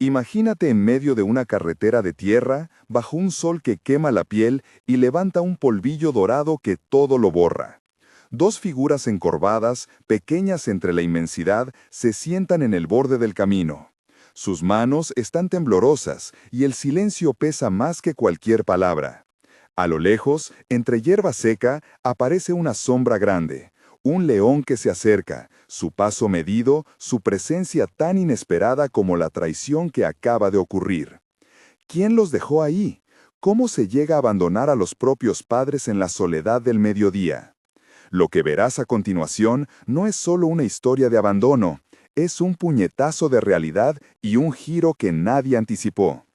Imagínate en medio de una carretera de tierra, bajo un sol que quema la piel y levanta un polvillo dorado que todo lo borra. Dos figuras encorvadas, pequeñas entre la inmensidad, se sientan en el borde del camino. Sus manos están temblorosas y el silencio pesa más que cualquier palabra. A lo lejos, entre hierba seca, aparece una sombra grande. Un león que se acerca, su paso medido, su presencia tan inesperada como la traición que acaba de ocurrir. ¿Quién los dejó ahí? ¿Cómo se llega a abandonar a los propios padres en la soledad del mediodía? Lo que verás a continuación no es solo una historia de abandono, es un puñetazo de realidad y un giro que nadie anticipó.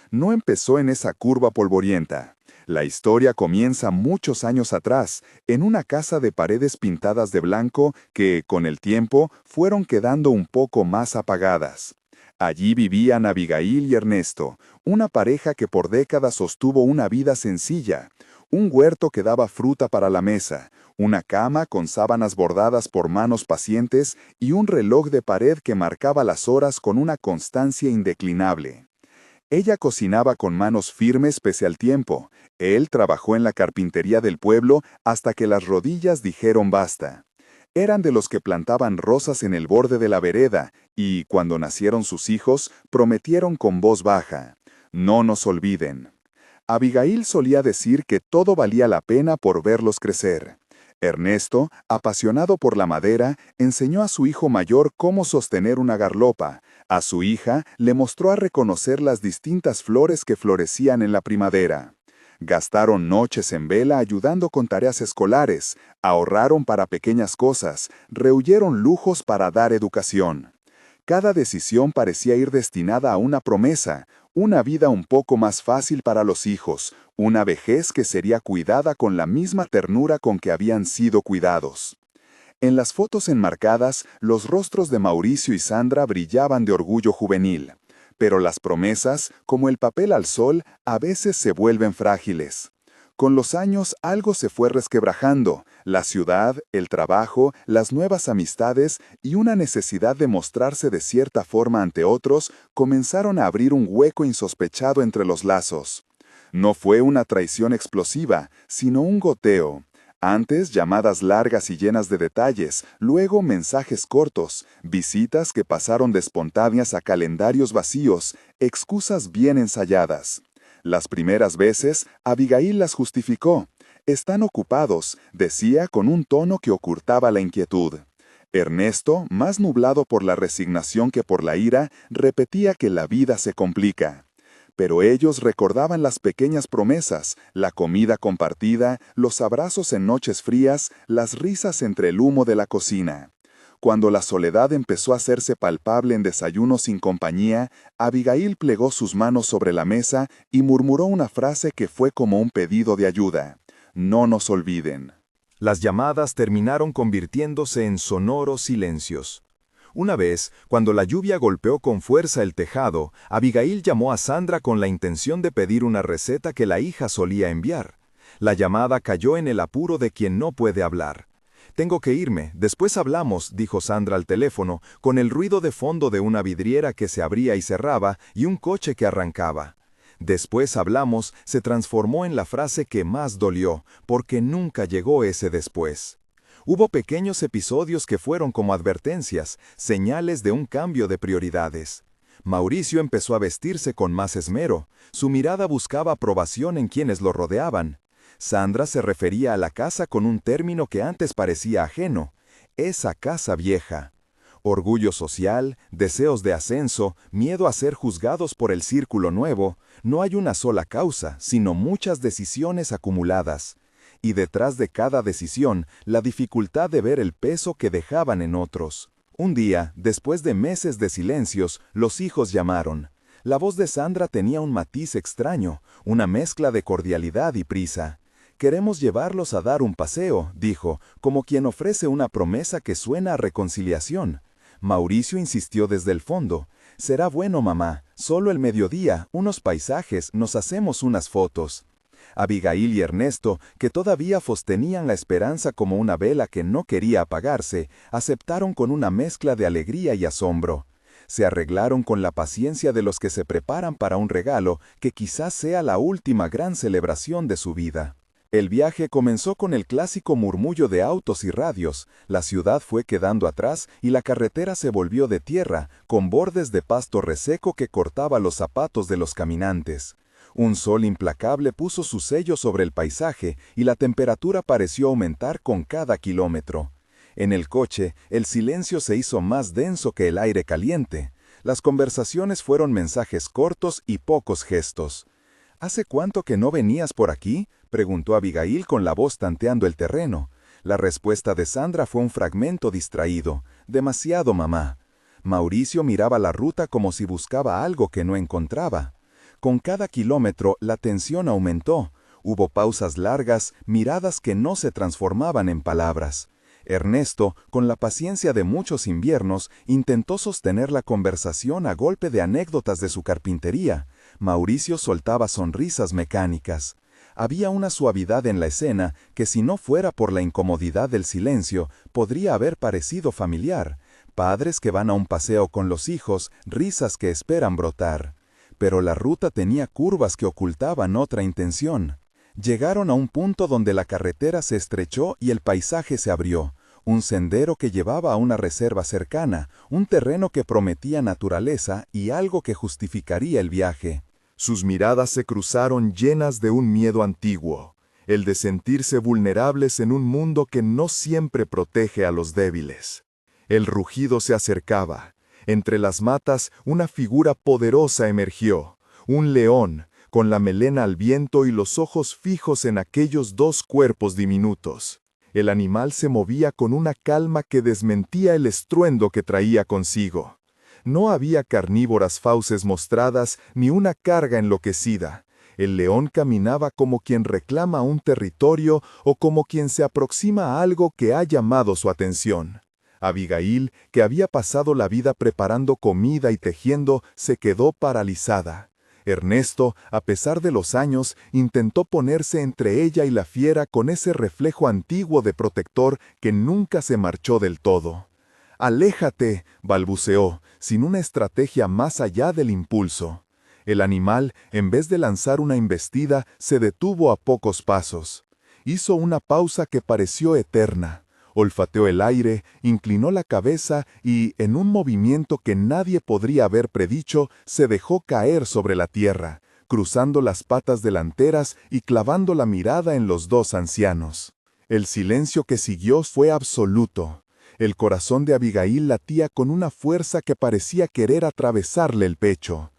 No empezó en esa curva polvorienta. La historia comienza muchos años atrás, en una casa de paredes pintadas de blanco que, con el tiempo, fueron quedando un poco más apagadas. Allí vivían Abigail y Ernesto, una pareja que por décadas sostuvo una vida sencilla, un huerto que daba fruta para la mesa, una cama con sábanas bordadas por manos pacientes y un reloj de pared que marcaba las horas con una constancia indeclinable. Ella cocinaba con manos firmes pese al tiempo. Él trabajó en la carpintería del pueblo hasta que las rodillas dijeron basta. Eran de los que plantaban rosas en el borde de la vereda y, cuando nacieron sus hijos, prometieron con voz baja: «No nos olviden». Abigail solía decir que todo valía la pena por verlos crecer. Ernesto, apasionado por la madera, enseñó a su hijo mayor cómo sostener una garlopa. A su hija le mostró a reconocer las distintas flores que florecían en la primavera. Gastaron noches en vela ayudando con tareas escolares, ahorraron para pequeñas cosas, rehuyeron lujos para dar educación. Cada decisión parecía ir destinada a una promesa, una vida un poco más fácil para los hijos, una vejez que sería cuidada con la misma ternura con que habían sido cuidados. En las fotos enmarcadas, los rostros de Mauricio y Sandra brillaban de orgullo juvenil. Pero las promesas, como el papel al sol, a veces se vuelven frágiles. Con los años algo se fue resquebrajando, la ciudad, el trabajo, las nuevas amistades y una necesidad de mostrarse de cierta forma ante otros comenzaron a abrir un hueco insospechado entre los lazos. No fue una traición explosiva, sino un goteo. Antes llamadas largas y llenas de detalles, luego mensajes cortos, visitas que pasaron de espontáneas a calendarios vacíos, excusas bien ensayadas. Las primeras veces, Abigail las justificó. «Están ocupados», decía con un tono que ocultaba la inquietud. Ernesto, más nublado por la resignación que por la ira, repetía que la vida se complica. Pero ellos recordaban las pequeñas promesas, la comida compartida, los abrazos en noches frías, las risas entre el humo de la cocina. Cuando la soledad empezó a hacerse palpable en desayunos sin compañía, Abigail plegó sus manos sobre la mesa y murmuró una frase que fue como un pedido de ayuda: «No nos olviden». Las llamadas terminaron convirtiéndose en sonoros silencios. Una vez, cuando la lluvia golpeó con fuerza el tejado, Abigail llamó a Sandra con la intención de pedir una receta que la hija solía enviar. La llamada cayó en el apuro de quien no puede hablar. «Tengo que irme, después hablamos», dijo Sandra al teléfono, con el ruido de fondo de una vidriera que se abría y cerraba y un coche que arrancaba. «Después hablamos» se transformó en la frase que más dolió, porque nunca llegó ese después. Hubo pequeños episodios que fueron como advertencias, señales de un cambio de prioridades. Mauricio empezó a vestirse con más esmero, su mirada buscaba aprobación en quienes lo rodeaban. Sandra se refería a la casa con un término que antes parecía ajeno: esa casa vieja. Orgullo social, deseos de ascenso, miedo a ser juzgados por el círculo nuevo, no hay una sola causa, sino muchas decisiones acumuladas. Y detrás de cada decisión, la dificultad de ver el peso que dejaban en otros. Un día, después de meses de silencios, los hijos llamaron. La voz de Sandra tenía un matiz extraño, una mezcla de cordialidad y prisa. «Queremos llevarlos a dar un paseo», dijo, como quien ofrece una promesa que suena a reconciliación. Mauricio insistió desde el fondo. «Será bueno, mamá, solo el mediodía, unos paisajes, nos hacemos unas fotos». Abigail y Ernesto, que todavía sostenían la esperanza como una vela que no quería apagarse, aceptaron con una mezcla de alegría y asombro. Se arreglaron con la paciencia de los que se preparan para un regalo que quizás sea la última gran celebración de su vida. El viaje comenzó con el clásico murmullo de autos y radios, la ciudad fue quedando atrás y la carretera se volvió de tierra, con bordes de pasto reseco que cortaba los zapatos de los caminantes. Un sol implacable puso su sello sobre el paisaje y la temperatura pareció aumentar con cada kilómetro. En el coche, el silencio se hizo más denso que el aire caliente. Las conversaciones fueron mensajes cortos y pocos gestos. ¿Hace cuánto que no venías por aquí?, preguntó Abigail con la voz tanteando el terreno. La respuesta de Sandra fue un fragmento distraído. Demasiado, mamá. Mauricio miraba la ruta como si buscaba algo que no encontraba. Con cada kilómetro la tensión aumentó. Hubo pausas largas, miradas que no se transformaban en palabras. Ernesto, con la paciencia de muchos inviernos, intentó sostener la conversación a golpe de anécdotas de su carpintería. Mauricio soltaba sonrisas mecánicas. Había una suavidad en la escena que, si no fuera por la incomodidad del silencio, podría haber parecido familiar. Padres que van a un paseo con los hijos, risas que esperan brotar. Pero la ruta tenía curvas que ocultaban otra intención. Llegaron a un punto donde la carretera se estrechó y el paisaje se abrió. Un sendero que llevaba a una reserva cercana, un terreno que prometía naturaleza y algo que justificaría el viaje. Sus miradas se cruzaron llenas de un miedo antiguo, el de sentirse vulnerables en un mundo que no siempre protege a los débiles. El rugido se acercaba. Entre las matas, una figura poderosa emergió, un león, con la melena al viento y los ojos fijos en aquellos dos cuerpos diminutos. El animal se movía con una calma que desmentía el estruendo que traía consigo. No había carnívoras fauces mostradas ni una carga enloquecida. El león caminaba como quien reclama un territorio o como quien se aproxima a algo que ha llamado su atención. Abigail, que había pasado la vida preparando comida y tejiendo, se quedó paralizada. Ernesto, a pesar de los años, intentó ponerse entre ella y la fiera con ese reflejo antiguo de protector que nunca se marchó del todo. «Aléjate», balbuceó, sin una estrategia más allá del impulso. El animal, en vez de lanzar una embestida, se detuvo a pocos pasos. Hizo una pausa que pareció eterna. Olfateó el aire, inclinó la cabeza y, en un movimiento que nadie podría haber predicho, se dejó caer sobre la tierra, cruzando las patas delanteras y clavando la mirada en los dos ancianos. El silencio que siguió fue absoluto. El corazón de Abigail latía con una fuerza que parecía querer atravesarle el pecho.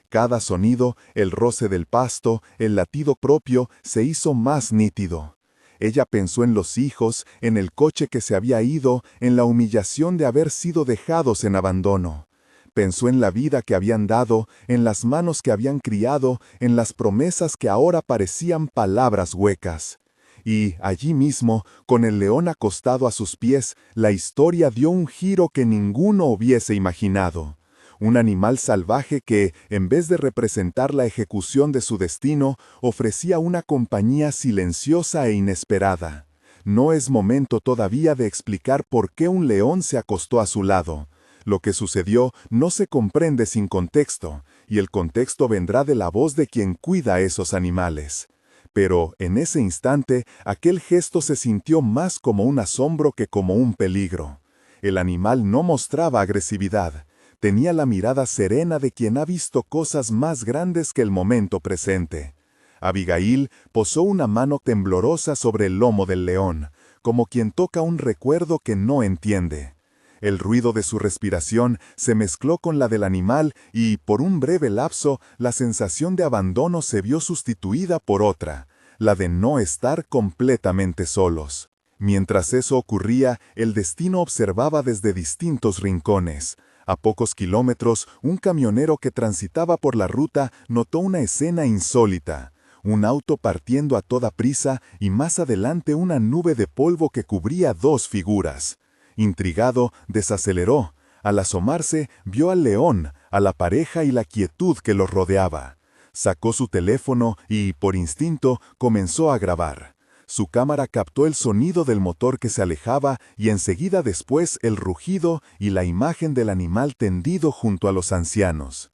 Cada sonido, el roce del pasto, el latido propio, se hizo más nítido. Ella pensó en los hijos, en el coche que se había ido, en la humillación de haber sido dejados en abandono. Pensó en la vida que habían dado, en las manos que habían criado, en las promesas que ahora parecían palabras huecas. Y, allí mismo, con el león acostado a sus pies, la historia dio un giro que ninguno hubiese imaginado. Un animal salvaje que, en vez de representar la ejecución de su destino, ofrecía una compañía silenciosa e inesperada. No es momento todavía de explicar por qué un león se acostó a su lado. Lo que sucedió no se comprende sin contexto, y el contexto vendrá de la voz de quien cuida a esos animales. Pero, en ese instante, aquel gesto se sintió más como un asombro que como un peligro. El animal no mostraba agresividad. Tenía la mirada serena de quien ha visto cosas más grandes que el momento presente. Abigail posó una mano temblorosa sobre el lomo del león, como quien toca un recuerdo que no entiende. El ruido de su respiración se mezcló con la del animal y, por un breve lapso, la sensación de abandono se vio sustituida por otra, la de no estar completamente solos. Mientras eso ocurría, el destino observaba desde distintos rincones. A pocos kilómetros, un camionero que transitaba por la ruta notó una escena insólita. Un auto partiendo a toda prisa y más adelante una nube de polvo que cubría dos figuras. Intrigado, desaceleró. Al asomarse, vio al león, a la pareja y la quietud que los rodeaba. Sacó su teléfono y, por instinto, comenzó a grabar. Su cámara captó el sonido del motor que se alejaba y enseguida después el rugido y la imagen del animal tendido junto a los ancianos.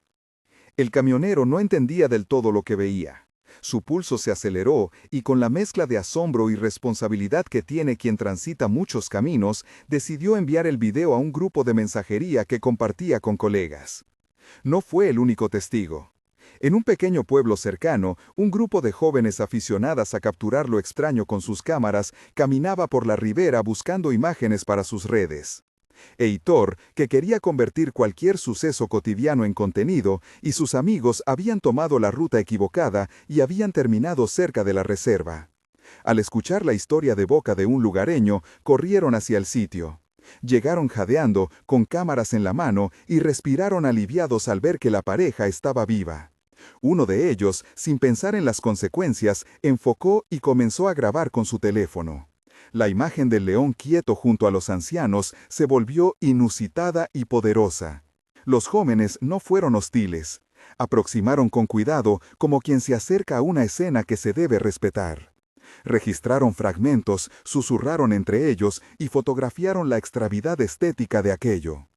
El camionero no entendía del todo lo que veía. Su pulso se aceleró y con la mezcla de asombro y responsabilidad que tiene quien transita muchos caminos, decidió enviar el video a un grupo de mensajería que compartía con colegas. No fue el único testigo. En un pequeño pueblo cercano, un grupo de jóvenes aficionadas a capturar lo extraño con sus cámaras caminaba por la ribera buscando imágenes para sus redes. Heitor, que quería convertir cualquier suceso cotidiano en contenido, y sus amigos habían tomado la ruta equivocada y habían terminado cerca de la reserva. Al escuchar la historia de boca de un lugareño, corrieron hacia el sitio. Llegaron jadeando, con cámaras en la mano, y respiraron aliviados al ver que la pareja estaba viva. Uno de ellos, sin pensar en las consecuencias, enfocó y comenzó a grabar con su teléfono. La imagen del león quieto junto a los ancianos se volvió inusitada y poderosa. Los jóvenes no fueron hostiles. Aproximaron con cuidado como quien se acerca a una escena que se debe respetar. Registraron fragmentos, susurraron entre ellos y fotografiaron la extravidad estética de aquello.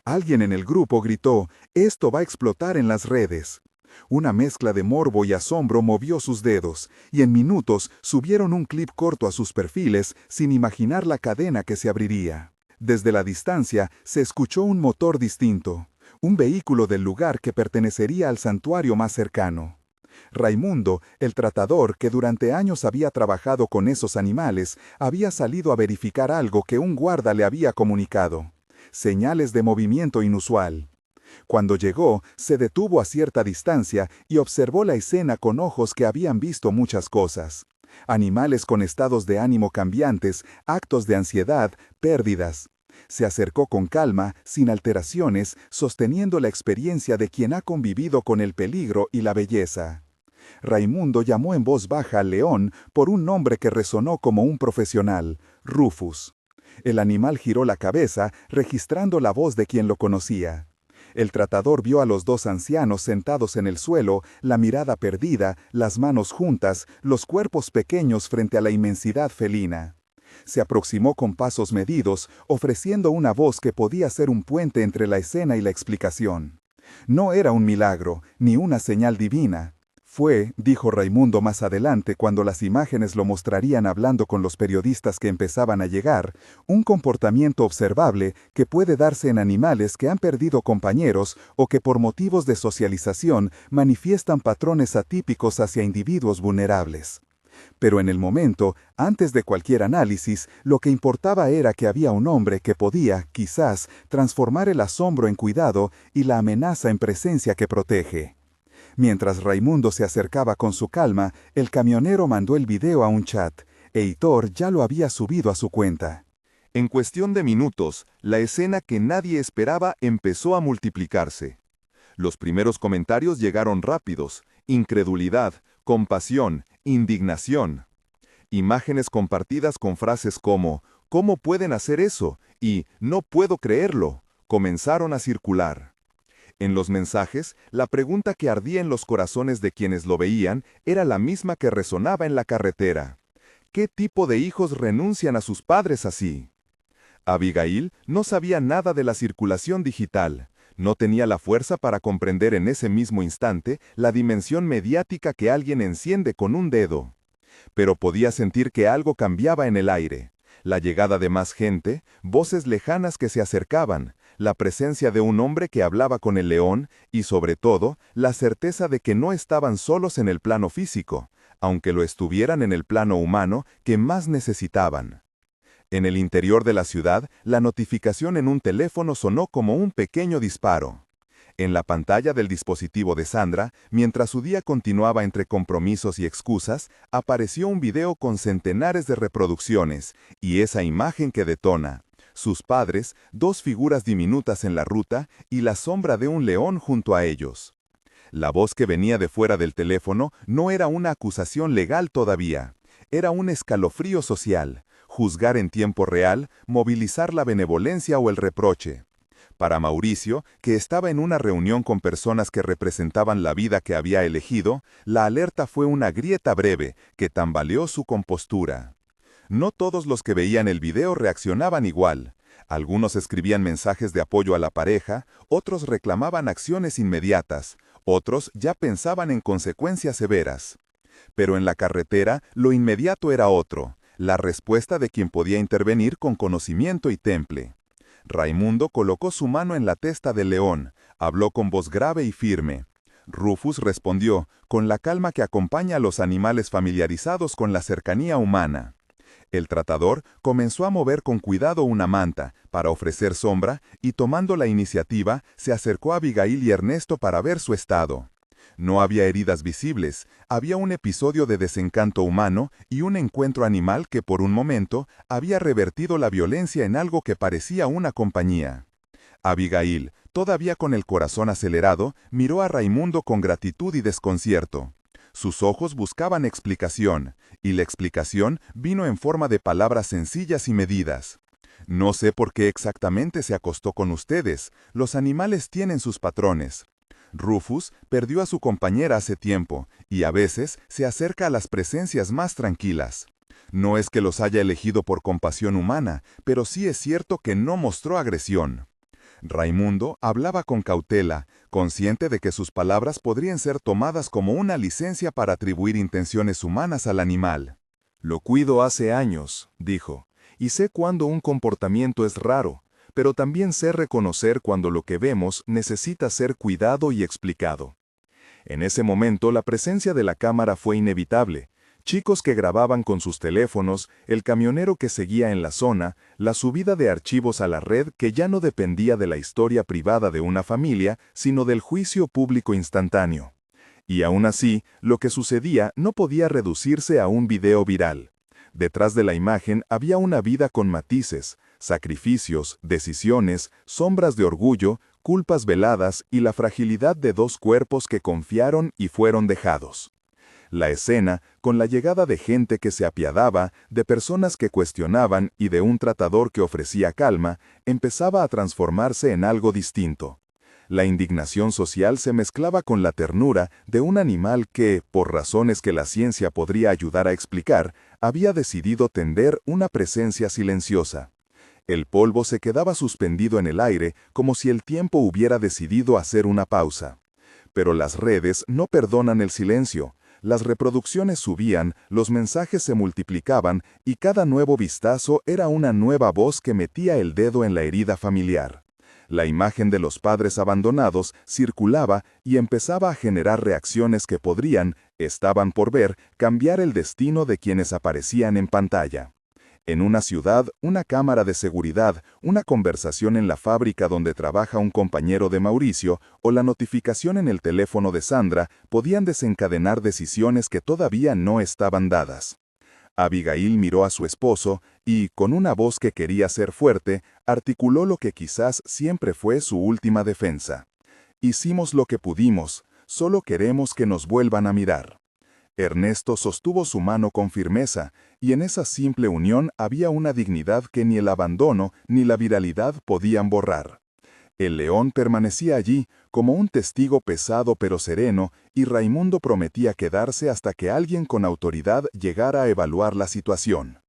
Alguien en el grupo gritó: «Esto va a explotar en las redes». Una mezcla de morbo y asombro movió sus dedos, y en minutos subieron un clip corto a sus perfiles sin imaginar la cadena que se abriría. Desde la distancia se escuchó un motor distinto, un vehículo del lugar que pertenecería al santuario más cercano. Raimundo, el tratador que durante años había trabajado con esos animales, había salido a verificar algo que un guarda le había comunicado: señales de movimiento inusual. Cuando llegó, se detuvo a cierta distancia y observó la escena con ojos que habían visto muchas cosas. Animales con estados de ánimo cambiantes, actos de ansiedad, pérdidas. Se acercó con calma, sin alteraciones, sosteniendo la experiencia de quien ha convivido con el peligro y la belleza. Raimundo llamó en voz baja al león por un nombre que resonó como un profesional: Rufus. El animal giró la cabeza, registrando la voz de quien lo conocía. El tratador vio a los dos ancianos sentados en el suelo, la mirada perdida, las manos juntas, los cuerpos pequeños frente a la inmensidad felina. Se aproximó con pasos medidos, ofreciendo una voz que podía ser un puente entre la escena y la explicación. No era un milagro, ni una señal divina. Fue, dijo Raimundo más adelante cuando las imágenes lo mostrarían hablando con los periodistas que empezaban a llegar, un comportamiento observable que puede darse en animales que han perdido compañeros o que por motivos de socialización manifiestan patrones atípicos hacia individuos vulnerables. Pero en el momento, antes de cualquier análisis, lo que importaba era que había un hombre que podía, quizás, transformar el asombro en cuidado y la amenaza en presencia que protege. Mientras Raimundo se acercaba con su calma, el camionero mandó el video a un chat. Heitor ya lo había subido a su cuenta. En cuestión de minutos, la escena que nadie esperaba empezó a multiplicarse. Los primeros comentarios llegaron rápidos: incredulidad, compasión, indignación. Imágenes compartidas con frases como «¿Cómo pueden hacer eso?» y «No puedo creerlo» comenzaron a circular. En los mensajes, la pregunta que ardía en los corazones de quienes lo veían era la misma que resonaba en la carretera: ¿qué tipo de hijos renuncian a sus padres así? Abigail no sabía nada de la circulación digital, no tenía la fuerza para comprender en ese mismo instante la dimensión mediática que alguien enciende con un dedo. Pero podía sentir que algo cambiaba en el aire: la llegada de más gente, voces lejanas que se acercaban, la presencia de un hombre que hablaba con el león y, sobre todo, la certeza de que no estaban solos en el plano físico, aunque lo estuvieran en el plano humano que más necesitaban. En el interior de la ciudad, la notificación en un teléfono sonó como un pequeño disparo. En la pantalla del dispositivo de Sandra, mientras su día continuaba entre compromisos y excusas, apareció un video con centenares de reproducciones, y esa imagen que detona: sus padres, dos figuras diminutas en la ruta y la sombra de un león junto a ellos. La voz que venía de fuera del teléfono no era una acusación legal todavía, era un escalofrío social: juzgar en tiempo real, movilizar la benevolencia o el reproche. Para Mauricio, que estaba en una reunión con personas que representaban la vida que había elegido, la alerta fue una grieta breve que tambaleó su compostura. No todos los que veían el video reaccionaban igual. Algunos escribían mensajes de apoyo a la pareja, otros reclamaban acciones inmediatas, otros ya pensaban en consecuencias severas. Pero en la carretera, lo inmediato era otro, la respuesta de quien podía intervenir con conocimiento y temple. Raimundo colocó su mano en la testa del león, habló con voz grave y firme. Rufus respondió, con la calma que acompaña a los animales familiarizados con la cercanía humana. El tratador comenzó a mover con cuidado una manta para ofrecer sombra y tomando la iniciativa se acercó a Abigail y Ernesto para ver su estado. No había heridas visibles, había un episodio de desencanto humano y un encuentro animal que por un momento había revertido la violencia en algo que parecía una compañía. Abigail, todavía con el corazón acelerado, miró a Raimundo con gratitud y desconcierto. Sus ojos buscaban explicación, y la explicación vino en forma de palabras sencillas y medidas. No sé por qué exactamente se acostó con ustedes, los animales tienen sus patrones. Rufus perdió a su compañera hace tiempo, y a veces se acerca a las presencias más tranquilas. No es que los haya elegido por compasión humana, pero sí es cierto que no mostró agresión. Raimundo hablaba con cautela, consciente de que sus palabras podrían ser tomadas como una licencia para atribuir intenciones humanas al animal. Lo cuido hace años, dijo, y sé cuándo un comportamiento es raro, pero también sé reconocer cuando lo que vemos necesita ser cuidado y explicado. En ese momento la presencia de la cámara fue inevitable. Chicos que grababan con sus teléfonos, el camionero que seguía en la zona, la subida de archivos a la red que ya no dependía de la historia privada de una familia, sino del juicio público instantáneo. Y aún así, lo que sucedía no podía reducirse a un video viral. Detrás de la imagen había una vida con matices, sacrificios, decisiones, sombras de orgullo, culpas veladas y la fragilidad de dos cuerpos que confiaron y fueron dejados. La escena, con la llegada de gente que se apiadaba, de personas que cuestionaban y de un tratador que ofrecía calma, empezaba a transformarse en algo distinto. La indignación social se mezclaba con la ternura de un animal que, por razones que la ciencia podría ayudar a explicar, había decidido tender una presencia silenciosa. El polvo se quedaba suspendido en el aire como si el tiempo hubiera decidido hacer una pausa. Pero las redes no perdonan el silencio. Las reproducciones subían, los mensajes se multiplicaban y cada nuevo vistazo era una nueva voz que metía el dedo en la herida familiar. La imagen de los padres abandonados circulaba y empezaba a generar reacciones que estaban por ver, cambiar el destino de quienes aparecían en pantalla. En una ciudad, una cámara de seguridad, una conversación en la fábrica donde trabaja un compañero de Mauricio o la notificación en el teléfono de Sandra podían desencadenar decisiones que todavía no estaban dadas. Abigail miró a su esposo y, con una voz que quería ser fuerte, articuló lo que quizás siempre fue su última defensa. Hicimos lo que pudimos, solo queremos que nos vuelvan a mirar. Ernesto sostuvo su mano con firmeza, y en esa simple unión había una dignidad que ni el abandono ni la viralidad podían borrar. El león permanecía allí, como un testigo pesado pero sereno, y Raimundo prometía quedarse hasta que alguien con autoridad llegara a evaluar la situación.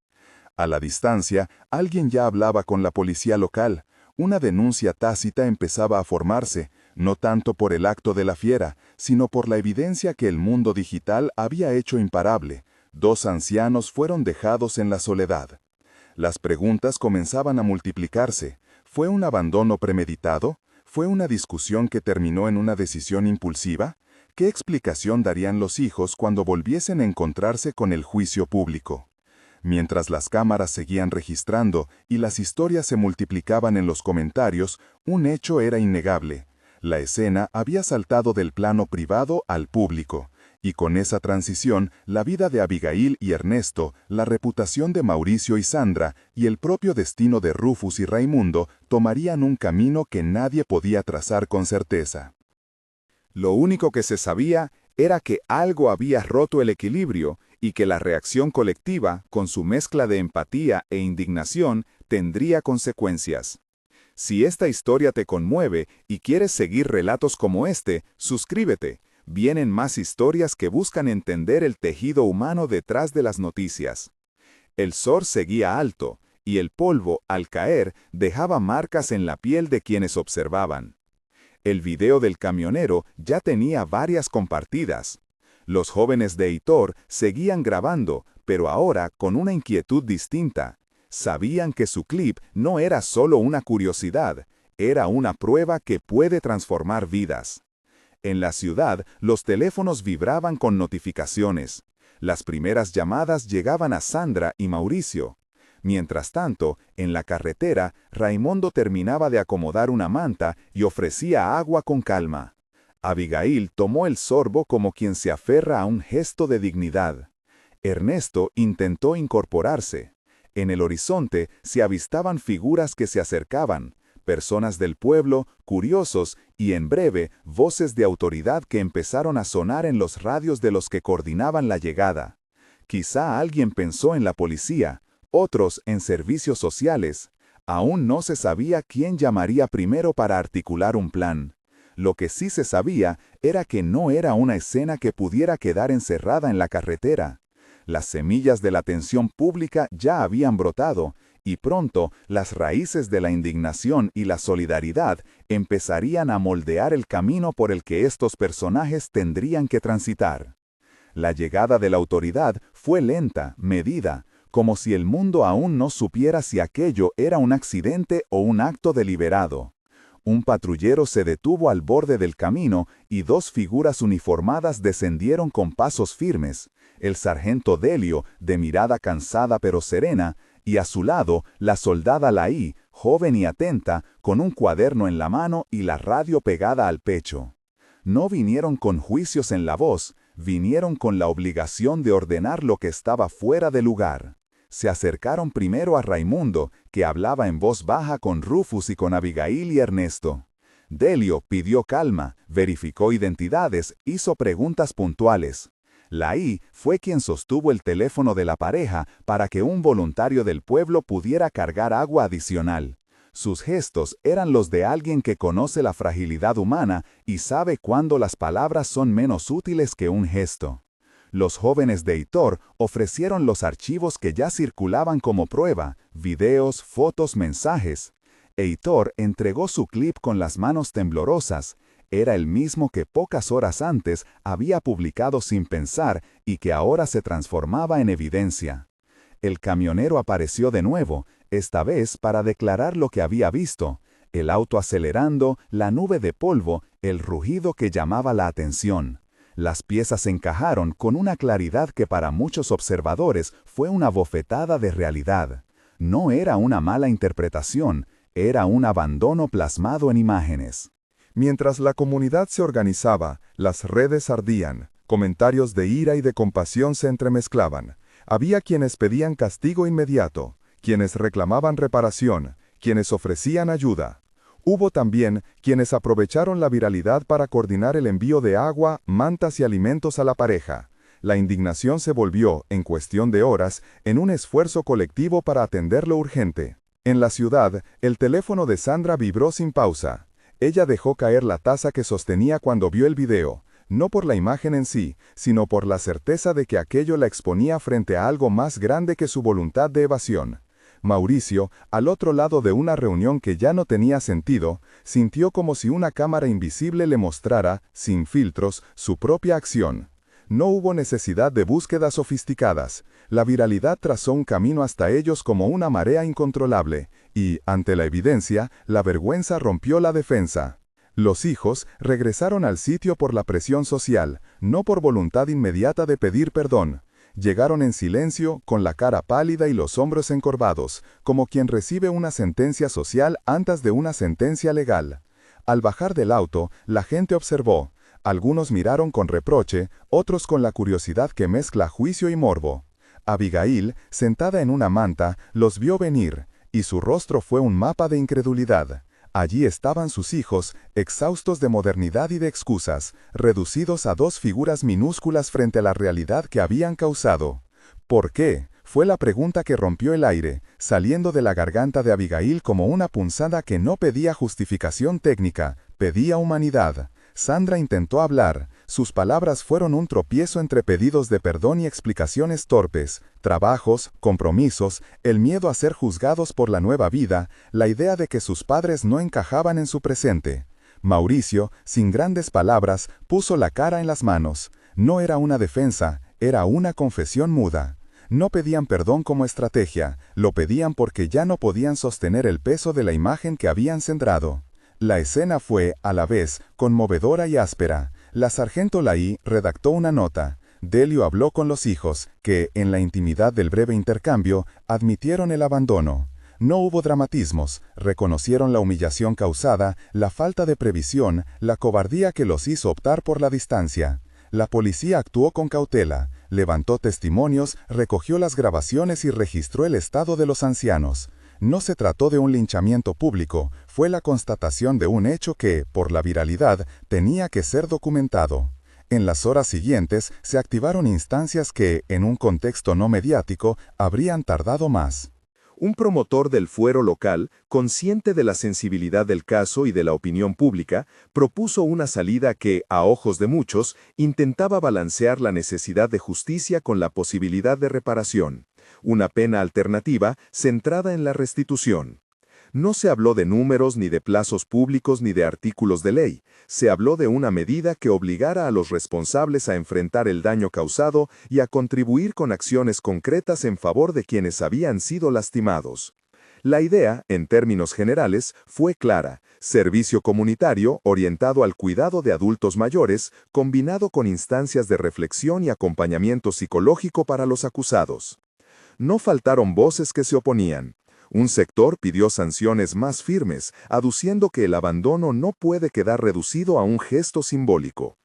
A la distancia, alguien ya hablaba con la policía local. Una denuncia tácita empezaba a formarse, no tanto por el acto de la fiera, sino por la evidencia que el mundo digital había hecho imparable. 2 ancianos fueron dejados en la soledad. Las preguntas comenzaban a multiplicarse. ¿Fue un abandono premeditado? ¿Fue una discusión que terminó en una decisión impulsiva? ¿Qué explicación darían los hijos cuando volviesen a encontrarse con el juicio público? Mientras las cámaras seguían registrando y las historias se multiplicaban en los comentarios, un hecho era innegable. La escena había saltado del plano privado al público, y con esa transición, la vida de Abigail y Ernesto, la reputación de Mauricio y Sandra, y el propio destino de Rufus y Raimundo tomarían un camino que nadie podía trazar con certeza. Lo único que se sabía era que algo había roto el equilibrio y que la reacción colectiva, con su mezcla de empatía e indignación, tendría consecuencias. Si esta historia te conmueve y quieres seguir relatos como este, suscríbete. Vienen más historias que buscan entender el tejido humano detrás de las noticias. El sol seguía alto, y el polvo, al caer, dejaba marcas en la piel de quienes observaban. El video del camionero ya tenía varias compartidas. Los jóvenes de Heitor seguían grabando, pero ahora con una inquietud distinta. Sabían que su clip no era solo una curiosidad, era una prueba que puede transformar vidas. En la ciudad, los teléfonos vibraban con notificaciones. Las primeras llamadas llegaban a Sandra y Mauricio. Mientras tanto, en la carretera, Raimundo terminaba de acomodar una manta y ofrecía agua con calma. Abigail tomó el sorbo como quien se aferra a un gesto de dignidad. Ernesto intentó incorporarse. En el horizonte se avistaban figuras que se acercaban, personas del pueblo, curiosos y, en breve, voces de autoridad que empezaron a sonar en los radios de los que coordinaban la llegada. Quizá alguien pensó en la policía, otros en servicios sociales. Aún no se sabía quién llamaría primero para articular un plan. Lo que sí se sabía era que no era una escena que pudiera quedar encerrada en la carretera. Las semillas de la atención pública ya habían brotado, y pronto las raíces de la indignación y la solidaridad empezarían a moldear el camino por el que estos personajes tendrían que transitar. La llegada de la autoridad fue lenta, medida, como si el mundo aún no supiera si aquello era un accidente o un acto deliberado. Un patrullero se detuvo al borde del camino y dos figuras uniformadas descendieron con pasos firmes. El sargento Delio, de mirada cansada pero serena, y a su lado la soldada Laí, joven y atenta, con un cuaderno en la mano y la radio pegada al pecho. No vinieron con juicios en la voz, vinieron con la obligación de ordenar lo que estaba fuera de lugar. Se acercaron primero a Raimundo, que hablaba en voz baja con Rufus y con Abigail y Ernesto. Delio pidió calma, verificó identidades, hizo preguntas puntuales. Laí fue quien sostuvo el teléfono de la pareja para que un voluntario del pueblo pudiera cargar agua adicional. Sus gestos eran los de alguien que conoce la fragilidad humana y sabe cuándo las palabras son menos útiles que un gesto. Los jóvenes de Heitor ofrecieron los archivos que ya circulaban como prueba, videos, fotos, mensajes. Heitor entregó su clip con las manos temblorosas. Era el mismo que pocas horas antes había publicado sin pensar y que ahora se transformaba en evidencia. El camionero apareció de nuevo, esta vez para declarar lo que había visto: el auto acelerando, la nube de polvo, el rugido que llamaba la atención. Las piezas encajaron con una claridad que para muchos observadores fue una bofetada de realidad. No era una mala interpretación, era un abandono plasmado en imágenes. Mientras la comunidad se organizaba, las redes ardían, comentarios de ira y de compasión se entremezclaban. Había quienes pedían castigo inmediato, quienes reclamaban reparación, quienes ofrecían ayuda. Hubo también quienes aprovecharon la viralidad para coordinar el envío de agua, mantas y alimentos a la pareja. La indignación se volvió, en cuestión de horas, en un esfuerzo colectivo para atender lo urgente. En la ciudad, el teléfono de Sandra vibró sin pausa. Ella dejó caer la taza que sostenía cuando vio el video, no por la imagen en sí, sino por la certeza de que aquello la exponía frente a algo más grande que su voluntad de evasión. Mauricio, al otro lado de una reunión que ya no tenía sentido, sintió como si una cámara invisible le mostrara, sin filtros, su propia acción. No hubo necesidad de búsquedas sofisticadas. La viralidad trazó un camino hasta ellos como una marea incontrolable, y, ante la evidencia, la vergüenza rompió la defensa. Los hijos regresaron al sitio por la presión social, no por voluntad inmediata de pedir perdón. Llegaron en silencio, con la cara pálida y los hombros encorvados, como quien recibe una sentencia social antes de una sentencia legal. Al bajar del auto, la gente observó. Algunos miraron con reproche, otros con la curiosidad que mezcla juicio y morbo. Abigail, sentada en una manta, los vio venir, y su rostro fue un mapa de incredulidad. Allí estaban sus hijos, exhaustos de modernidad y de excusas, reducidos a dos figuras minúsculas frente a la realidad que habían causado. ¿Por qué? Fue la pregunta que rompió el aire, saliendo de la garganta de Abigail como una punzada que no pedía justificación técnica, pedía humanidad. Sandra intentó hablar. Sus palabras fueron un tropiezo entre pedidos de perdón y explicaciones torpes, trabajos, compromisos, el miedo a ser juzgados por la nueva vida, la idea de que sus padres no encajaban en su presente. Mauricio, sin grandes palabras, puso la cara en las manos. No era una defensa, era una confesión muda. No pedían perdón como estrategia, lo pedían porque ya no podían sostener el peso de la imagen que habían sembrado. La escena fue, a la vez, conmovedora y áspera. La sargento Laí redactó una nota. Delio habló con los hijos, que, en la intimidad del breve intercambio, admitieron el abandono. No hubo dramatismos, reconocieron la humillación causada, la falta de previsión, la cobardía que los hizo optar por la distancia. La policía actuó con cautela, levantó testimonios, recogió las grabaciones y registró el estado de los ancianos. No se trató de un linchamiento público, fue la constatación de un hecho que, por la viralidad, tenía que ser documentado. En las horas siguientes se activaron instancias que, en un contexto no mediático, habrían tardado más. Un promotor del fuero local, consciente de la sensibilidad del caso y de la opinión pública, propuso una salida que, a ojos de muchos, intentaba balancear la necesidad de justicia con la posibilidad de reparación. Una pena alternativa centrada en la restitución. No se habló de números, ni de plazos públicos, ni de artículos de ley. Se habló de una medida que obligara a los responsables a enfrentar el daño causado y a contribuir con acciones concretas en favor de quienes habían sido lastimados. La idea, en términos generales, fue clara: servicio comunitario orientado al cuidado de adultos mayores, combinado con instancias de reflexión y acompañamiento psicológico para los acusados. No faltaron voces que se oponían. Un sector pidió sanciones más firmes, aduciendo que el abandono no puede quedar reducido a un gesto simbólico.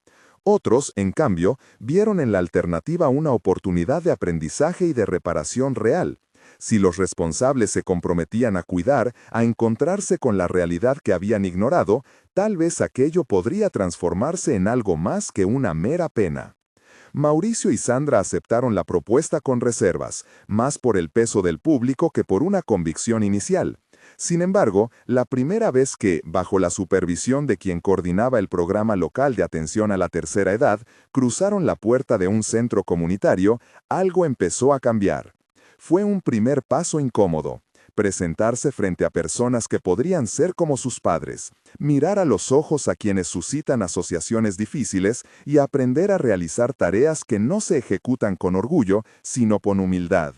Otros, en cambio, vieron en la alternativa una oportunidad de aprendizaje y de reparación real. Si los responsables se comprometían a cuidar, a encontrarse con la realidad que habían ignorado, tal vez aquello podría transformarse en algo más que una mera pena. Mauricio y Sandra aceptaron la propuesta con reservas, más por el peso del público que por una convicción inicial. Sin embargo, la primera vez que, bajo la supervisión de quien coordinaba el programa local de atención a la tercera edad, cruzaron la puerta de un centro comunitario, algo empezó a cambiar. Fue un primer paso incómodo. Presentarse frente a personas que podrían ser como sus padres, mirar a los ojos a quienes suscitan asociaciones difíciles y aprender a realizar tareas que no se ejecutan con orgullo, sino con humildad.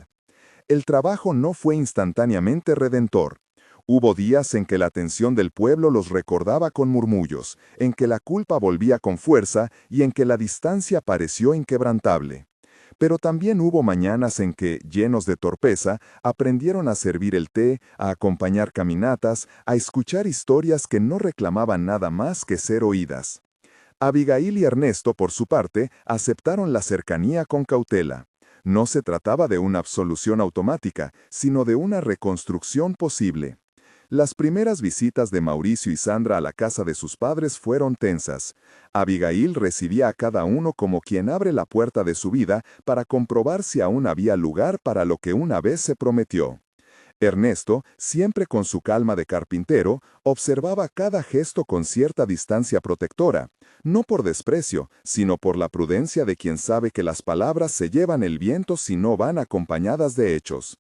El trabajo no fue instantáneamente redentor. Hubo días en que la atención del pueblo los recordaba con murmullos, en que la culpa volvía con fuerza y en que la distancia pareció inquebrantable. Pero también hubo mañanas en que, llenos de torpeza, aprendieron a servir el té, a acompañar caminatas, a escuchar historias que no reclamaban nada más que ser oídas. Abigail y Ernesto, por su parte, aceptaron la cercanía con cautela. No se trataba de una absolución automática, sino de una reconstrucción posible. Las primeras visitas de Mauricio y Sandra a la casa de sus padres fueron tensas. Abigail recibía a cada uno como quien abre la puerta de su vida para comprobar si aún había lugar para lo que una vez se prometió. Ernesto, siempre con su calma de carpintero, observaba cada gesto con cierta distancia protectora, no por desprecio, sino por la prudencia de quien sabe que las palabras se llevan el viento si no van acompañadas de hechos.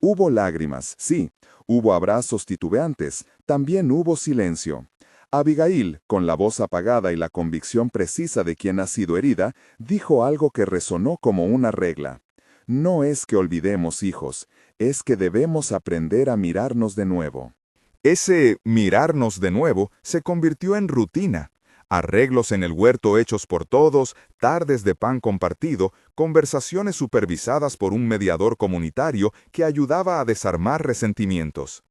Hubo lágrimas, sí, hubo abrazos titubeantes, también hubo silencio. Abigail, con la voz apagada y la convicción precisa de quien ha sido herida, dijo algo que resonó como una regla. No es que olvidemos, hijos, es que debemos aprender a mirarnos de nuevo. Ese mirarnos de nuevo se convirtió en rutina. Arreglos en el huerto hechos por todos, tardes de pan compartido, conversaciones supervisadas por un mediador comunitario que ayudaba a desarmar resentimientos.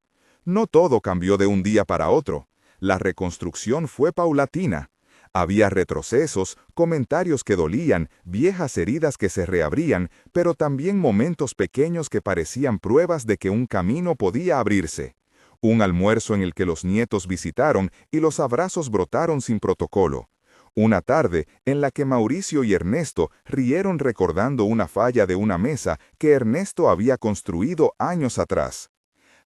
No todo cambió de un día para otro. La reconstrucción fue paulatina. Había retrocesos, comentarios que dolían, viejas heridas que se reabrían, pero también momentos pequeños que parecían pruebas de que un camino podía abrirse. Un almuerzo en el que los nietos visitaron y los abrazos brotaron sin protocolo. Una tarde en la que Mauricio y Ernesto rieron recordando una falla de una mesa que Ernesto había construido años atrás.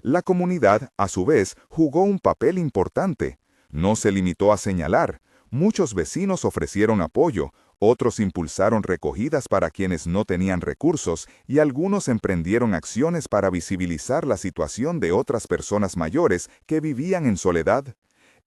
La comunidad, a su vez, jugó un papel importante. No se limitó a señalar. Muchos vecinos ofrecieron apoyo, otros impulsaron recogidas para quienes no tenían recursos y algunos emprendieron acciones para visibilizar la situación de otras personas mayores que vivían en soledad.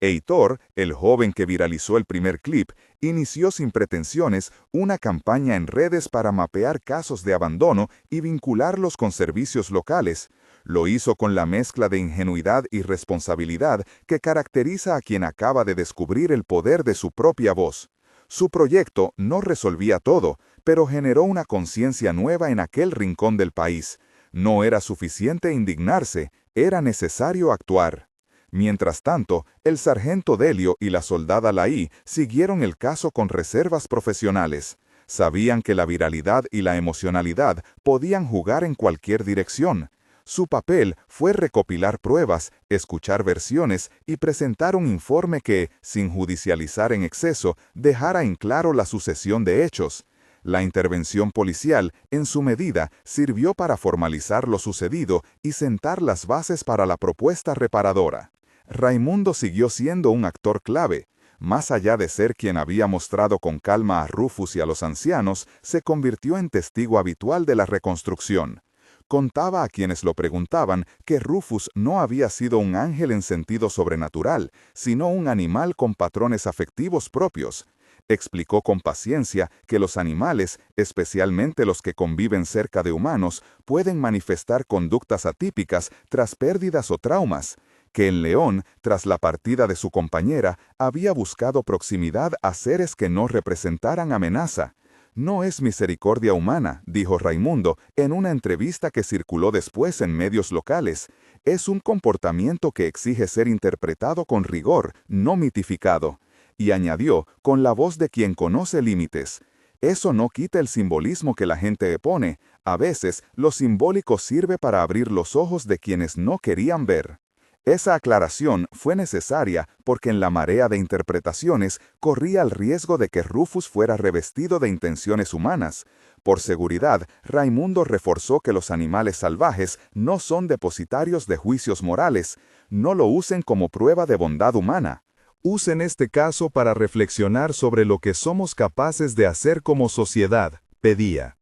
Heitor, el joven que viralizó el primer clip, inició sin pretensiones una campaña en redes para mapear casos de abandono y vincularlos con servicios locales. Lo hizo con la mezcla de ingenuidad y responsabilidad que caracteriza a quien acaba de descubrir el poder de su propia voz. Su proyecto no resolvía todo, pero generó una conciencia nueva en aquel rincón del país. No era suficiente indignarse, era necesario actuar. Mientras tanto, el sargento Delio y la soldada Laí siguieron el caso con reservas profesionales. Sabían que la viralidad y la emocionalidad podían jugar en cualquier dirección. Su papel fue recopilar pruebas, escuchar versiones y presentar un informe que, sin judicializar en exceso, dejara en claro la sucesión de hechos. La intervención policial, en su medida, sirvió para formalizar lo sucedido y sentar las bases para la propuesta reparadora. Raimundo siguió siendo un actor clave. Más allá de ser quien había mostrado con calma a Rufus y a los ancianos, se convirtió en testigo habitual de la reconstrucción. Contaba a quienes lo preguntaban que Rufus no había sido un ángel en sentido sobrenatural, sino un animal con patrones afectivos propios. Explicó con paciencia que los animales, especialmente los que conviven cerca de humanos, pueden manifestar conductas atípicas tras pérdidas o traumas, que el león, tras la partida de su compañera, había buscado proximidad a seres que no representaran amenaza. No es misericordia humana, dijo Raimundo en una entrevista que circuló después en medios locales. Es un comportamiento que exige ser interpretado con rigor, no mitificado. Y añadió, con la voz de quien conoce límites: eso no quita el simbolismo que la gente pone. A veces, lo simbólico sirve para abrir los ojos de quienes no querían ver. Esa aclaración fue necesaria porque en la marea de interpretaciones corría el riesgo de que Rufus fuera revestido de intenciones humanas. Por seguridad, Raimundo reforzó que los animales salvajes no son depositarios de juicios morales. No lo usen como prueba de bondad humana. Usen este caso para reflexionar sobre lo que somos capaces de hacer como sociedad, pedía.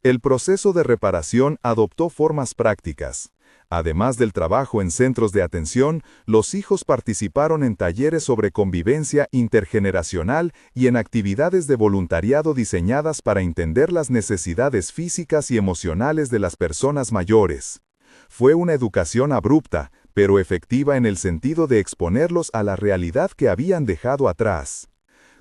El proceso de reparación adoptó formas prácticas. Además del trabajo en centros de atención, los hijos participaron en talleres sobre convivencia intergeneracional y en actividades de voluntariado diseñadas para entender las necesidades físicas y emocionales de las personas mayores. Fue una educación abrupta, pero efectiva en el sentido de exponerlos a la realidad que habían dejado atrás.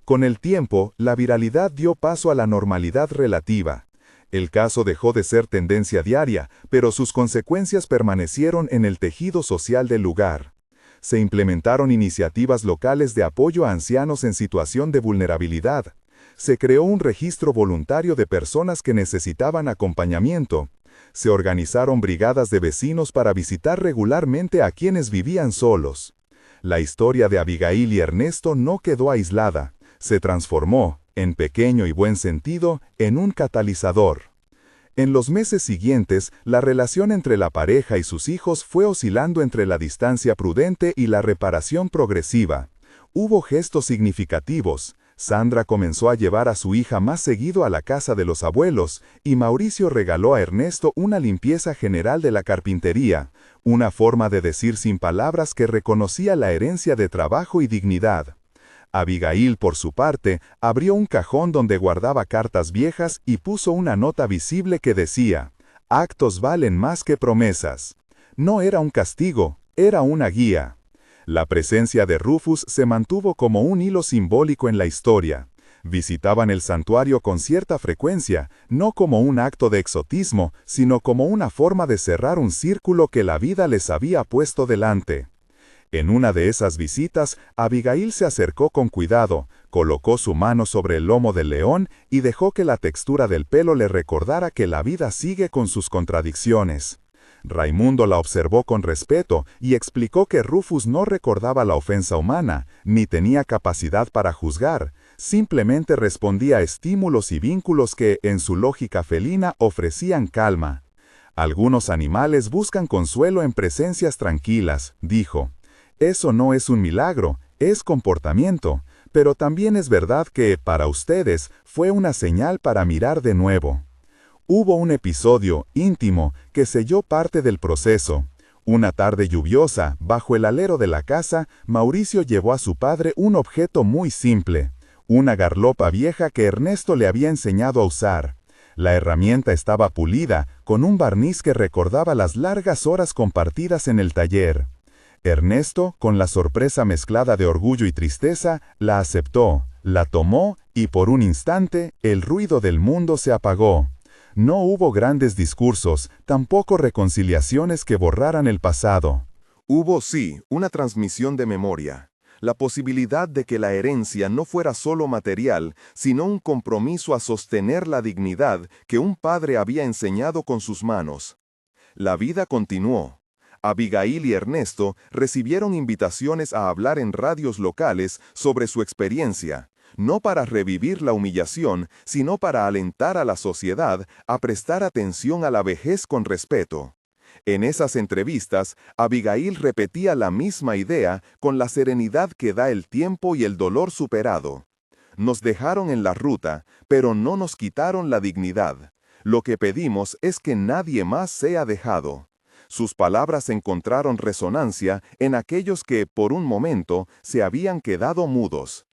Con el tiempo, la viralidad dio paso a la normalidad relativa. El caso dejó de ser tendencia diaria, pero sus consecuencias permanecieron en el tejido social del lugar. Se implementaron iniciativas locales de apoyo a ancianos en situación de vulnerabilidad. Se creó un registro voluntario de personas que necesitaban acompañamiento. Se organizaron brigadas de vecinos para visitar regularmente a quienes vivían solos. La historia de Abigail y Ernesto no quedó aislada. Se transformó, en pequeño y buen sentido, en un catalizador. En los meses siguientes, la relación entre la pareja y sus hijos fue oscilando entre la distancia prudente y la reparación progresiva. Hubo gestos significativos. Sandra comenzó a llevar a su hija más seguido a la casa de los abuelos, y Mauricio regaló a Ernesto una limpieza general de la carpintería, una forma de decir sin palabras que reconocía la herencia de trabajo y dignidad. Abigail, por su parte, abrió un cajón donde guardaba cartas viejas y puso una nota visible que decía: «Actos valen más que promesas». No era un castigo, era una guía. La presencia de Rufus se mantuvo como un hilo simbólico en la historia. Visitaban el santuario con cierta frecuencia, no como un acto de exotismo, sino como una forma de cerrar un círculo que la vida les había puesto delante. En una de esas visitas, Abigail se acercó con cuidado, colocó su mano sobre el lomo del león y dejó que la textura del pelo le recordara que la vida sigue con sus contradicciones. Raimundo la observó con respeto y explicó que Rufus no recordaba la ofensa humana, ni tenía capacidad para juzgar. simplemente respondía a estímulos y vínculos que, en su lógica felina, ofrecían calma. Algunos animales buscan consuelo en presencias tranquilas, dijo. Eso no es un milagro, es comportamiento, pero también es verdad que, para ustedes, fue una señal para mirar de nuevo. Hubo un episodio íntimo que selló parte del proceso. Una tarde lluviosa, bajo el alero de la casa, Mauricio llevó a su padre un objeto muy simple, una garlopa vieja que Ernesto le había enseñado a usar. La herramienta estaba pulida, con un barniz que recordaba las largas horas compartidas en el taller. Ernesto, con la sorpresa mezclada de orgullo y tristeza, la aceptó, la tomó y por un instante el ruido del mundo se apagó. No hubo grandes discursos, tampoco reconciliaciones que borraran el pasado. Hubo, sí, una transmisión de memoria. La posibilidad de que la herencia no fuera solo material, sino un compromiso a sostener la dignidad que un padre había enseñado con sus manos. La vida continuó. Abigail y Ernesto recibieron invitaciones a hablar en radios locales sobre su experiencia, no para revivir la humillación, sino para alentar a la sociedad a prestar atención a la vejez con respeto. En esas entrevistas, Abigail repetía la misma idea con la serenidad que da el tiempo y el dolor superado. Nos dejaron en la ruta, pero no nos quitaron la dignidad. Lo que pedimos es que nadie más sea dejado. Sus palabras encontraron resonancia en aquellos que, por un momento, se habían quedado mudos.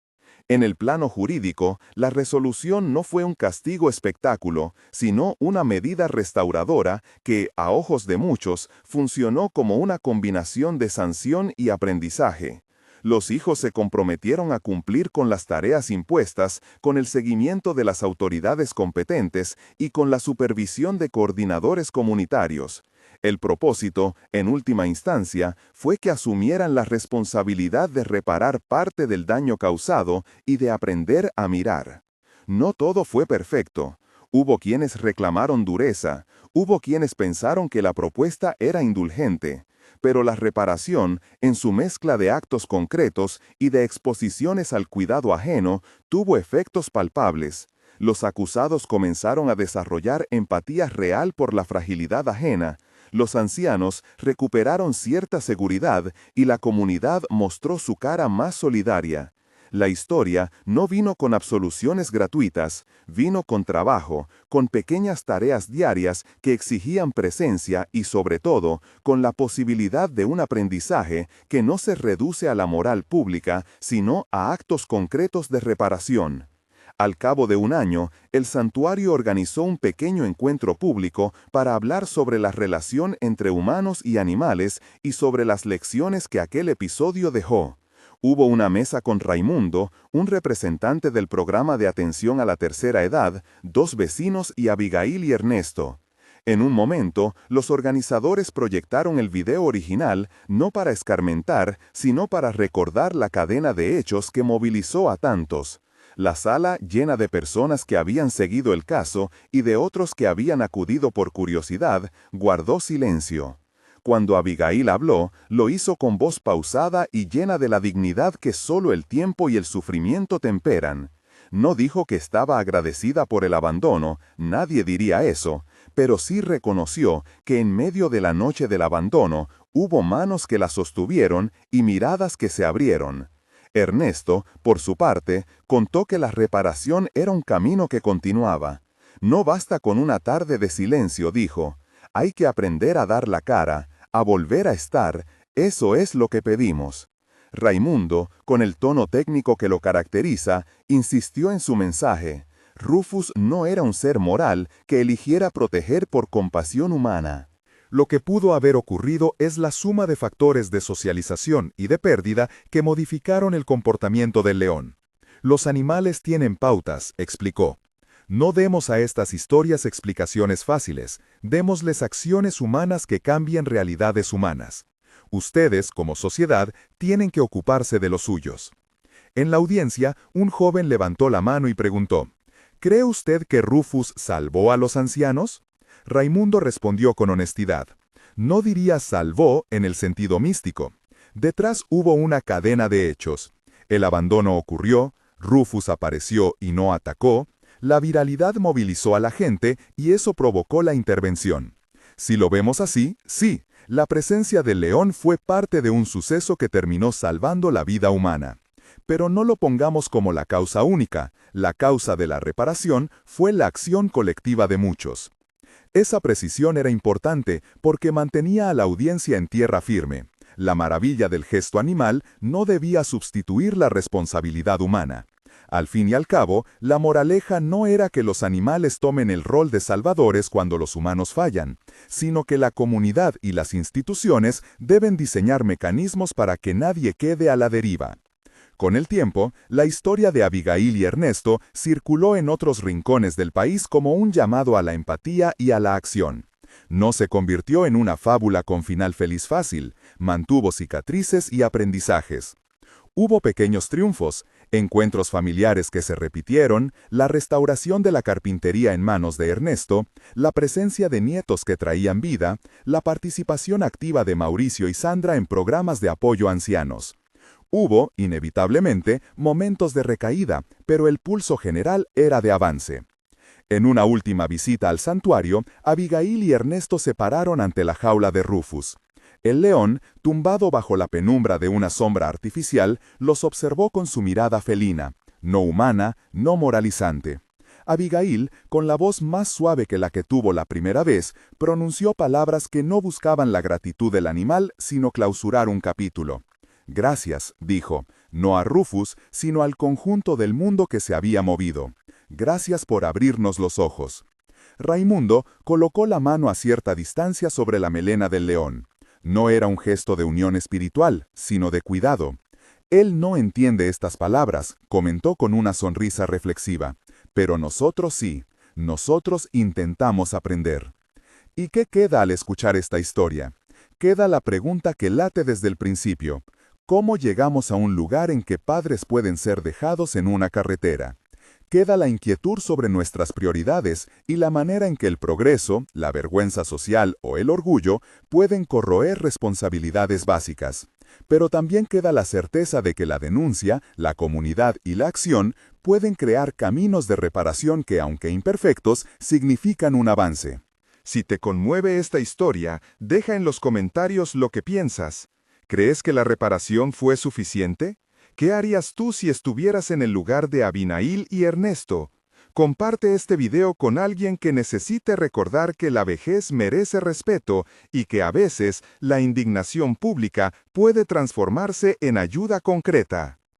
En el plano jurídico, la resolución no fue un castigo espectáculo, sino una medida restauradora que, a ojos de muchos, funcionó como una combinación de sanción y aprendizaje. Los hijos se comprometieron a cumplir con las tareas impuestas, con el seguimiento de las autoridades competentes y con la supervisión de coordinadores comunitarios. El propósito, en última instancia, fue que asumieran la responsabilidad de reparar parte del daño causado y de aprender a mirar. No todo fue perfecto. Hubo quienes reclamaron dureza, hubo quienes pensaron que la propuesta era indulgente, pero la reparación, en su mezcla de actos concretos y de exposiciones al cuidado ajeno, tuvo efectos palpables. Los acusados comenzaron a desarrollar empatía real por la fragilidad ajena. Los ancianos recuperaron cierta seguridad y la comunidad mostró su cara más solidaria. La historia no vino con absoluciones gratuitas, vino con trabajo, con pequeñas tareas diarias que exigían presencia y, sobre todo, con la posibilidad de un aprendizaje que no se reduce a la moral pública, sino a actos concretos de reparación. Al cabo de un año, el santuario organizó un pequeño encuentro público para hablar sobre la relación entre humanos y animales y sobre las lecciones que aquel episodio dejó. Hubo una mesa con Raimundo, un representante del programa de atención a la tercera edad, dos vecinos y Abigail y Ernesto. En un momento, los organizadores proyectaron el video original no para escarmentar, sino para recordar la cadena de hechos que movilizó a tantos. La sala, llena de personas que habían seguido el caso y de otros que habían acudido por curiosidad, guardó silencio. Cuando Abigail habló, lo hizo con voz pausada y llena de la dignidad que solo el tiempo y el sufrimiento temperan. No dijo que estaba agradecida por el abandono, nadie diría eso, pero sí reconoció que en medio de la noche del abandono hubo manos que la sostuvieron y miradas que se abrieron. Ernesto, por su parte, contó que la reparación era un camino que continuaba. No basta con una tarde de silencio, dijo. Hay que aprender a dar la cara, a volver a estar, eso es lo que pedimos. Raimundo, con el tono técnico que lo caracteriza, insistió en su mensaje. Rufus no era un ser moral que eligiera proteger por compasión humana. Lo que pudo haber ocurrido es la suma de factores de socialización y de pérdida que modificaron el comportamiento del león. Los animales tienen pautas, explicó. No demos a estas historias explicaciones fáciles, démosles acciones humanas que cambien realidades humanas. Ustedes, como sociedad, tienen que ocuparse de los suyos. En la audiencia, un joven levantó la mano y preguntó, ¿cree usted que Rufus salvó a los ancianos? Raimundo respondió con honestidad. No diría salvó en el sentido místico. Detrás hubo una cadena de hechos. El abandono ocurrió, Rufus apareció y no atacó, la viralidad movilizó a la gente y eso provocó la intervención. Si lo vemos así, sí, la presencia del león fue parte de un suceso que terminó salvando la vida humana. Pero no lo pongamos como la causa única, la causa de la reparación fue la acción colectiva de muchos. Esa precisión era importante porque mantenía a la audiencia en tierra firme. La maravilla del gesto animal no debía sustituir la responsabilidad humana. Al fin y al cabo, la moraleja no era que los animales tomen el rol de salvadores cuando los humanos fallan, sino que la comunidad y las instituciones deben diseñar mecanismos para que nadie quede a la deriva. Con el tiempo, la historia de Abigail y Ernesto circuló en otros rincones del país como un llamado a la empatía y a la acción. No se convirtió en una fábula con final feliz fácil, mantuvo cicatrices y aprendizajes. Hubo pequeños triunfos, encuentros familiares que se repitieron, la restauración de la carpintería en manos de Ernesto, la presencia de nietos que traían vida, la participación activa de Mauricio y Sandra en programas de apoyo a ancianos. Hubo, inevitablemente, momentos de recaída, pero el pulso general era de avance. En una última visita al santuario, Abigail y Ernesto se pararon ante la jaula de Rufus. El león, tumbado bajo la penumbra de una sombra artificial, los observó con su mirada felina, no humana, no moralizante. Abigail, con la voz más suave que la que tuvo la primera vez, pronunció palabras que no buscaban la gratitud del animal, sino clausurar un capítulo. «Gracias», dijo, no a Rufus, sino al conjunto del mundo que se había movido. «Gracias por abrirnos los ojos». Raimundo colocó la mano a cierta distancia sobre la melena del león. No era un gesto de unión espiritual, sino de cuidado. «Él no entiende estas palabras», comentó con una sonrisa reflexiva. «Pero nosotros sí, nosotros intentamos aprender». ¿Y qué queda al escuchar esta historia? Queda la pregunta que late desde el principio. ¿Cómo llegamos a un lugar en que padres pueden ser dejados en una carretera? Queda la inquietud sobre nuestras prioridades y la manera en que el progreso, la vergüenza social o el orgullo pueden corroer responsabilidades básicas. Pero también queda la certeza de que la denuncia, la comunidad y la acción pueden crear caminos de reparación que, aunque imperfectos, significan un avance. Si te conmueve esta historia, deja en los comentarios lo que piensas. ¿Crees que la reparación fue suficiente? ¿Qué harías tú si estuvieras en el lugar de Abigail y Ernesto? Comparte este video con alguien que necesite recordar que la vejez merece respeto y que a veces la indignación pública puede transformarse en ayuda concreta.